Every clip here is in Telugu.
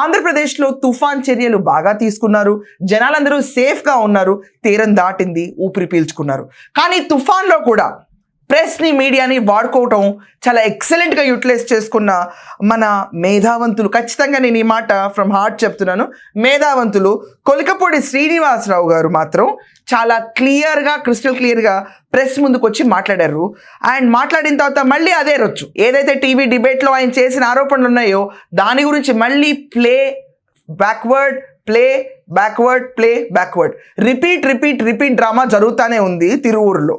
ఆంధ్రప్రదేశ్లో తుఫాన్ చర్యలు బాగా తీసుకున్నారు, జనాలందరూ సేఫ్గా ఉన్నారు, తీరం దాటింది, ఊపిరి పీల్చుకున్నారు. కానీ తుఫాన్లో కూడా ప్రెస్ని మీడియాని వాడుకోవటం చాలా ఎక్సలెంట్గా యూటిలైజ్ చేసుకున్న మన మేధావంతులు, ఖచ్చితంగా నేను ఈ మాట ఫ్రమ్ హార్ట్ చెప్తున్నాను, మేధావంతులు కొలికపూడి శ్రీనివాసరావు గారు మాత్రం చాలా క్లియర్గా, క్రిస్టల్ క్లియర్గా ప్రెస్ ముందుకు వచ్చి మాట్లాడారు. అండ్ మాట్లాడిన తర్వాత మళ్ళీ అదే రొచ్చు, ఏదైతే టీవీ డిబేట్లో ఆయన చేసిన ఆరోపణలు ఉన్నాయో దాని గురించి మళ్ళీ ప్లే బ్యాక్వర్డ్ రిపీట్ డ్రామా జరుగుతూనే ఉంది తిరువూరులో.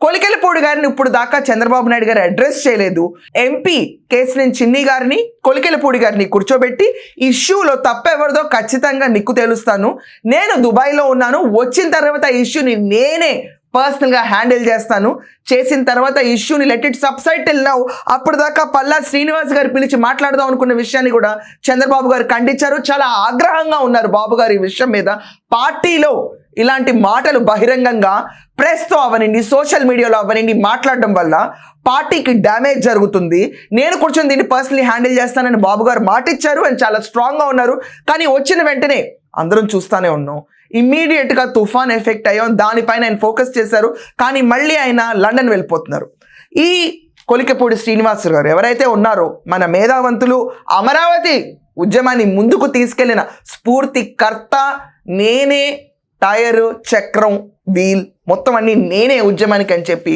కొలికెలపూడి గారిని ఇప్పుడు దాకా చంద్రబాబు నాయుడు గారు అడ్రస్ చేయలేదు. ఎంపీ కేసినేని చిన్ని గారిని, కొలికెలపూడి గారిని కూర్చోబెట్టి ఇష్యూలో తప్పెవరిదో ఖచ్చితంగా నిక్కు తేలుస్తాను, నేను దుబాయ్లో ఉన్నాను, వచ్చిన తర్వాత ఇష్యూని నేనే పర్సనల్గా హ్యాండిల్ చేస్తాను, చేసిన తర్వాత ఇష్యూని let it subside till now. అప్పుడు దాకా పల్లా శ్రీనివాస్ గారు పిలిచి మాట్లాడదాం అనుకున్న విషయాన్ని కూడా చంద్రబాబు గారు ఖండించారు. చాలా ఆగ్రహంగా ఉన్నారు బాబు గారు ఈ విషయం మీద. పార్టీలో ఇలాంటి మాటలు బహిరంగంగా ప్రెస్తో అవనండి, సోషల్ మీడియాలో అవనండి మాట్లాడడం వల్ల పార్టీకి డ్యామేజ్ జరుగుతుంది, నేను కూర్చొని దీన్ని పర్సనలీ హ్యాండిల్ చేస్తానని బాబు గారు మాట ఇచ్చారు అండ్ చాలా స్ట్రాంగ్గా ఉన్నారు. కానీ వచ్చిన వెంటనే అందరం చూస్తూనే ఉన్నాం, ఇమ్మీడియట్గా తుఫాన్ ఎఫెక్ట్ అయ్యాం, దానిపైన ఆయన ఫోకస్ చేశారు. కానీ మళ్ళీ ఆయన లండన్ వెళ్ళిపోతున్నారు. ఈ కొలికపూడి శ్రీనివాస్ గారు ఎవరైతే ఉన్నారో మన మేధావంతులు, అమరావతి ఉద్యమాన్ని ముందుకు తీసుకెళ్లిన స్ఫూర్తికర్త, నేనే టైరు, చక్రం, వీల్ మొత్తం అన్ని నేనే ఉద్యమానికి అని చెప్పి